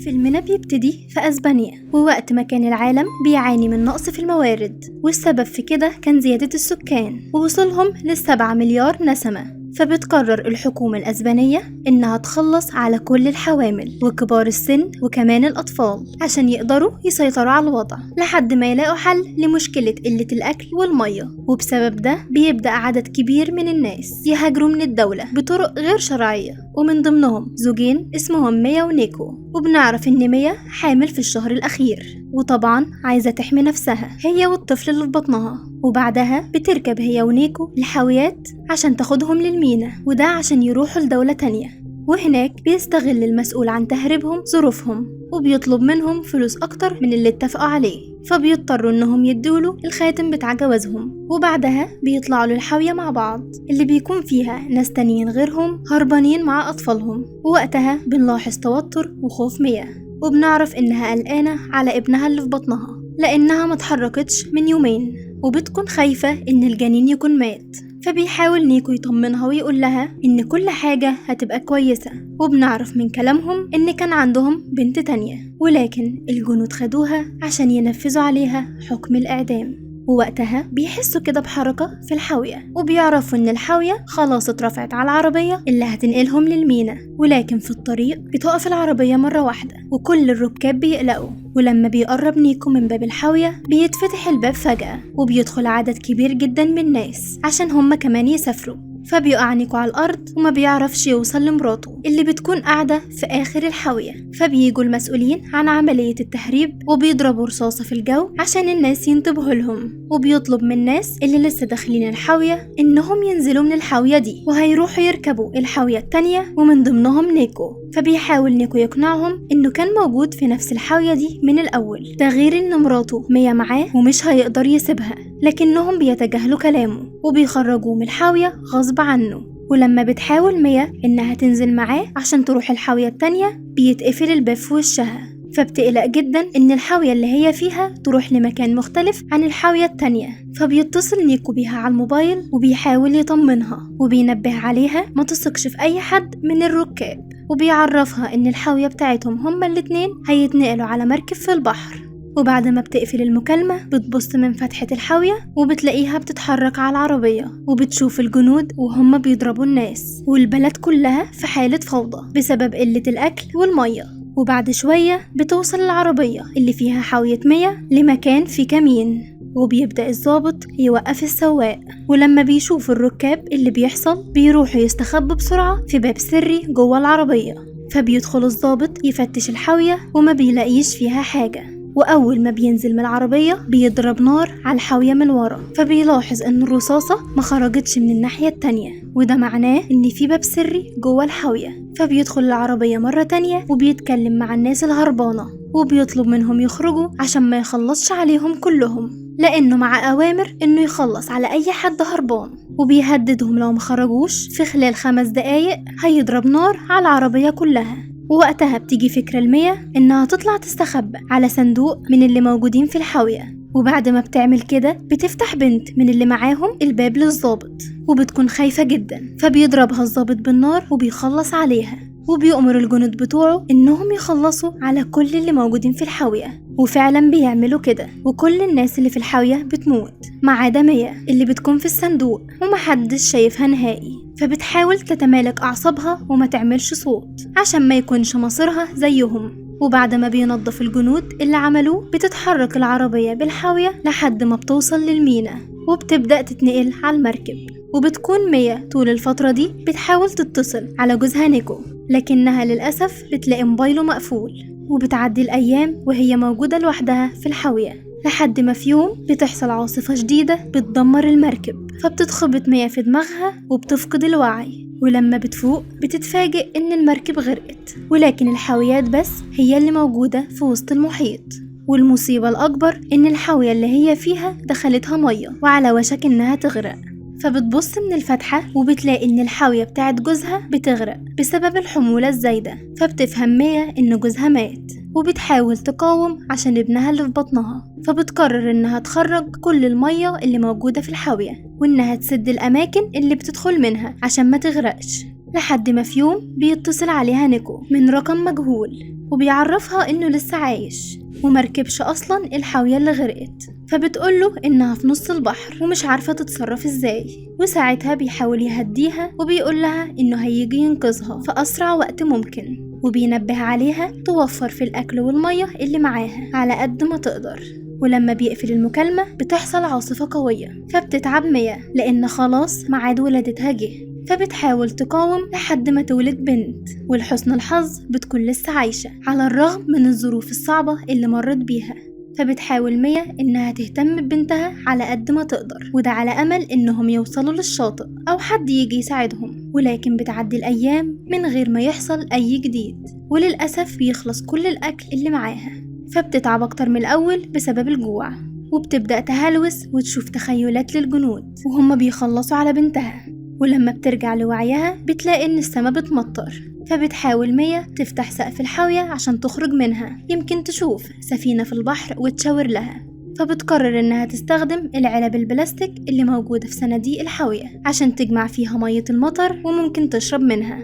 فيلمنا بيبتدي في أسبانيا، ووقت ما كان العالم بيعاني من نقص في الموارد، والسبب في كده كان زيادة السكان ووصولهم ل7 مليار نسمة. فبتقرر الحكومة الأسبانية إنها تخلص على كل الحوامل وكبار السن وكمان الأطفال عشان يقدروا يسيطروا على الوضع لحد ما يلاقوا حل لمشكلة قلة الأكل والمية. وبسبب ده بيبدأ عدد كبير من الناس يهاجروا من الدولة بطرق غير شرعية، ومن ضمنهم زوجين اسمهم ميا ونيكو. وبنعرف إن ميا حامل في الشهر الأخير، وطبعا عايزة تحمي نفسها هي والطفل اللي في بطنها. وبعدها بتركب هي ونيكو الحاويات عشان تاخدهم للمينا، وده عشان يروحوا لدولة تانية. وهناك بيستغل المسؤول عن تهريبهم ظروفهم وبيطلب منهم فلوس أكتر من اللي اتفقوا عليه، فبيضطروا إنهم يدوله الخاتم بتاع جوازهم. وبعدها بيطلعوا للحاوية مع بعض اللي بيكون فيها ناس تانيين غيرهم هربانين مع أطفالهم. ووقتها بنلاحظ توتر وخوف ميا، وبنعرف إنها قلقانة على ابنها اللي في بطنها لأنها ما اتحركتش من يومين، وبتكون خايفة إن الجنين يكون مات. فبيحاول نيكو يطمنها ويقول لها إن كل حاجة هتبقى كويسة. وبنعرف من كلامهم إن كان عندهم بنت تانية، ولكن الجنود خدوها عشان ينفذوا عليها حكم الإعدام. ووقتها بيحسوا كده بحركة في الحاوية، وبيعرفوا إن الحاوية خلاص اترفعت على العربية اللي هتنقلهم للمينا. ولكن في الطريق بتقف العربية مرة واحدة وكل الركاب بيقلقوا، ولما بيقرب نيكو من باب الحاوية بيتفتح الباب فجأة وبيدخل عدد كبير جدا من الناس عشان هما كمان يسافروا. فبيقع نيكو على الأرض وما بيعرفش يوصل لمراته اللي بتكون قاعدة في آخر الحاوية. فبييجوا المسؤولين عن عملية التهريب وبيضربوا رصاصة في الجو عشان الناس ينتبهوا لهم، وبيطلب من الناس اللي لسه داخلين الحاوية إنهم ينزلوا من الحاوية دي وهيروحوا يركبوا الحاوية التانية، ومن ضمنهم نيكو. فبيحاول نيكو يقنعهم إنه كان موجود في نفس الحاوية دي من الأول، ده غير إن مراته ميا معاه ومش هيقدر يسيبها، لكنهم بيتجاهلوا كلامه وبيخرجوه من الحاوية غصب عنه. ولما بتحاول ميا إنها تنزل معاه عشان تروح الحاوية التانية بيتقفل الباب في وشها، فبتقلق جدا إن الحاوية اللي هي فيها تروح لمكان مختلف عن الحاوية التانية. فبيتصل نيكو بيها على الموبايل وبيحاول يطمنها وبينبه عليها ما تثقش في أي حد من الركاب، وبيعرفها إن الحاوية بتاعتهم هما الاتنين هيتنقلوا على مركب في البحر. وبعد ما بتقفل المكالمة بتبص من فتحة الحاوية وبتلاقيها بتتحرك على العربية، وبتشوف الجنود وهم بيضربوا الناس، والبلد كلها في حالة فوضى بسبب قلة الأكل والمية. وبعد شوية بتوصل العربية اللي فيها حاوية ميا لمكان فيه كمين، وبيبدأ الضابط يوقف السواق. ولما بيشوف الركاب اللي بيحصل بيروحوا يستخبوا بسرعة في باب سري جوه العربية. فبيدخل الضابط يفتش الحاوية وما بيلاقيش فيها حاجة، وأول ما بينزل من العربية بيضرب نار على الحاوية من ورا. فبيلاحظ إن الرصاصة ما خرجتش من الناحية التانية، وده معناه إن في باب سري جوه الحاوية. فبيدخل العربية مرة تانية وبيتكلم مع الناس الهربانة وبيطلب منهم يخرجوا عشان ما يخلصش عليهم كلهم، لأنه مع أوامر إنه يخلص على أي حد هربان، وبيهددهم لو ما خرجوش في خلال 5 دقايق هيضرب نار على العربية كلها. ووقتها بتيجي فكرة لميا إنها تطلع تستخبى على صندوق من اللي موجودين في الحاوية، وبعد ما بتعمل كده بتفتح بنت من اللي معاهم الباب للضابط وبتكون خايفة جدا. فبيضربها الضابط بالنار وبيخلص عليها، وبيأمر الجنود بتوعه إنهم يخلصوا على كل اللي موجودين في الحاوية. وفعلا بيعملوا كده، وكل الناس اللي في الحاوية بتموت ما عدا ميا اللي بتكون في الصندوق ومحدش شايفها نهائي. فبتحاول تتمالك أعصابها وما تعملش صوت عشان ما يكونش مصيرها زيهم. وبعد ما بينظف الجنود اللي عملوه بتتحرك العربية بالحاوية لحد ما بتوصل للمينا وبتبدأ تتنقل على المركب. وبتكون ميا طول الفترة دي بتحاول تتصل على جوزها نيكو، لكنها للأسف بتلاقي موبايله مقفول. وبتعدي الأيام وهي موجودة لوحدها في الحاوية لحد ما في يوم بتحصل عاصفة شديدة بتدمر المركب، فبتتخبط ميا في دماغها وبتفقد الوعي. ولما بتفوق بتتفاجئ إن المركب غرقت، ولكن الحاويات بس هي اللي موجودة في وسط المحيط. والمصيبة الأكبر إن الحاوية اللي هي فيها دخلتها مية وعلى وشك إنها تغرق. فبتبص من الفتحة وبتلاقي إن الحاوية بتاعت جوزها بتغرق بسبب الحمولة الزايدة. فبتفهم ميا إن جوزها مات وبتحاول تقاوم عشان ابنها اللي في بطنها. فبتقرر إنها تخرج كل المية اللي موجودة في الحاوية وإنها تسد الأماكن اللي بتدخل منها عشان ما تغرقش. لحد ما في يوم بيتصل عليها نيكو من رقم مجهول وبيعرفها إنه لسه عايش ومركبش أصلا الحاوية اللي غرقت، فبتقوله إنها في نص البحر ومش عارفة تتصرف إزاي. وساعتها بيحاول يهديها وبيقولها إنه هيجي ينقذها في أسرع وقت ممكن، وبينبه عليها توفر في الأكل والمية اللي معاها على قد ما تقدر. ولما بيقفل المكالمة بتحصل عاصفة قوية، فبتتعب ميا لأن خلاص ميعاد ولادتها جه، فبتحاول تقاوم لحد ما تولد بنت. ولحسن الحظ بتكون لسه عايشة على الرغم من الظروف الصعبة اللي مرت بيها. فبتحاول ميا إنها تهتم ببنتها على قد ما تقدر، وده على أمل إنهم يوصلوا للشاطئ أو حد يجي يساعدهم. ولكن بتعدي الأيام من غير ما يحصل أي جديد، وللأسف بيخلص كل الأكل اللي معاها، فبتتعب أكتر من الأول بسبب الجوع. وبتبدأ تهلوس وتشوف تخيلات للجنود وهم بيخلصوا على بنتها. ولما بترجع لوعيها بتلاقي إن السما بتمطر، فبتحاول ميا تفتح سقف الحاوية عشان تخرج منها، يمكن تشوف سفينة في البحر وتشاور لها. فبتقرر إنها تستخدم العلب البلاستيك اللي موجودة في صناديق الحاوية عشان تجمع فيها مية المطر وممكن تشرب منها.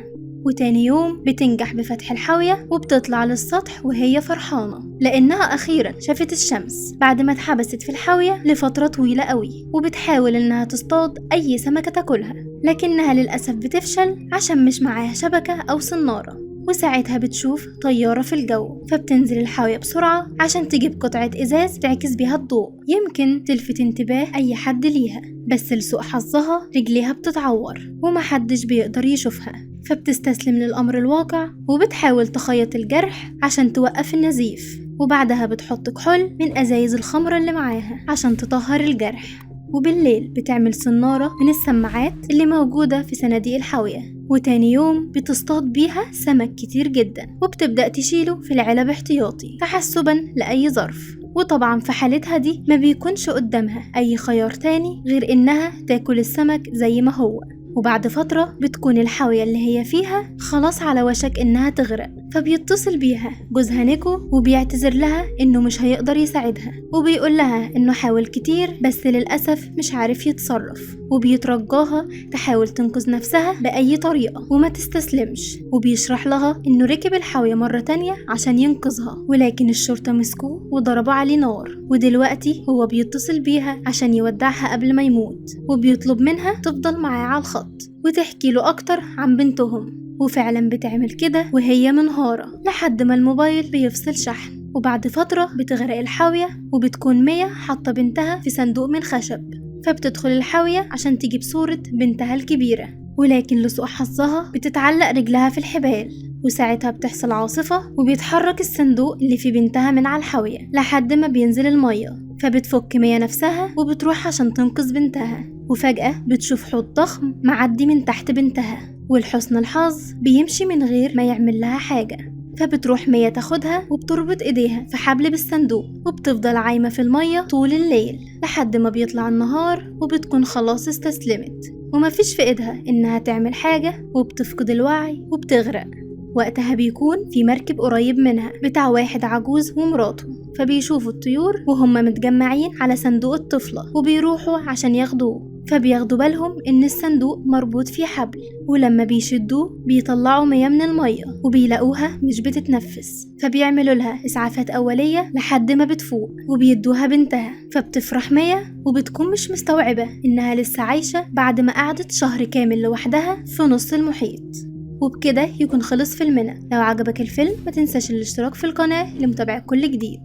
وتاني يوم بتنجح بفتح الحاوية وبتطلع للسطح وهي فرحانة لأنها أخيرا شافت الشمس بعد ما اتحبست في الحاوية لفترة طويلة قوي. وبتحاول إنها تصطاد أي سمكة تاكلها، لكنها للأسف بتفشل عشان مش معاها شبكة أو صنارة. وساعتها بتشوف طيارة في الجو، فبتنزل الحاوية بسرعة عشان تجيب قطعة إزاز تعكس بيها الضوء يمكن تلفت انتباه أي حد ليها. بس لسوء حظها رجليها بتتعور ومحدش بيقدر يشوفها، فبتستسلم للأمر الواقع وبتحاول تخيط الجرح عشان توقف النزيف. وبعدها بتحط كحول من أزايز الخمر اللي معاها عشان تطهر الجرح. وبالليل بتعمل صنارة من السماعات اللي موجودة في صناديق الحاوية، وتاني يوم بتصطاد بيها سمك كتير جدا وبتبدأ تشيله في العلب احتياطي تحسبا لأي ظرف. وطبعا في حالتها دي ما بيكونش قدامها أي خيار تاني غير إنها تاكل السمك زي ما هو. وبعد فترة بتكون الحاوية اللي هي فيها خلاص على وشك إنها تغرق، فبيتصل بيها جوزها نيكو وبيعتذر لها إنه مش هيقدر يساعدها، وبيقول لها إنه حاول كتير بس للأسف مش عارف يتصرف، وبيترجاها تحاول تنقذ نفسها بأي طريقة وما تستسلمش. وبيشرح لها إنه ركب الحاوية مرة تانية عشان ينقذها، ولكن الشرطة مسكوه وضربوا عليه نار. ودلوقتي هو بيتصل بيها عشان يودعها قبل ما يموت، وبيطلب منها تفضل معاه على الخط وتحكي له أكتر عن بنتهم. وفعلا بتعمل كده وهي منهارة لحد ما الموبايل بيفصل شحن. وبعد فترة بتغرق الحاوية وبتكون ميا حاطة بنتها في صندوق من خشب، فبتدخل الحاوية عشان تجيب صورة بنتها الكبيرة، ولكن لسوء حظها بتتعلق رجلها في الحبال. وساعتها بتحصل عاصفة وبيتحرك الصندوق اللي في بنتها من على الحاوية لحد ما بينزل المية، فبتفك ميا نفسها وبتروح عشان تنقذ بنتها. وفجأة بتشوف حوض ضخم معدي من تحت بنتها، ولحسن الحظ بيمشي من غير ما يعمل لها حاجة. فبتروح ميا تاخدها وبتربط ايديها في حبل بالصندوق، وبتفضل عايمة في المية طول الليل لحد ما بيطلع النهار، وبتكون خلاص استسلمت ومفيش في ايدها انها تعمل حاجة، وبتفقد الوعي وبتغرق. وقتها بيكون في مركب قريب منها بتاع واحد عجوز ومراته، فبيشوفوا الطيور وهم متجمعين على صندوق الطفلة وبيروحوا عشان ياخدوه. فبياخدوا بالهم ان الصندوق مربوط فيه حبل، ولما بيشدوه بيطلعوا مياه من المية وبيلاقوها مش بتتنفس، فبيعملوا لها اسعافات اولية لحد ما بتفوق وبيدوها بنتها. فبتفرح ميا وبتكون مش مستوعبة انها لسه عايشة بعد ما قعدت شهر كامل لوحدها في نص المحيط. وبكده يكون خلص فيلمنا. لو عجبك الفيلم ما تنساش الاشتراك في القناة لمتابعة كل جديد.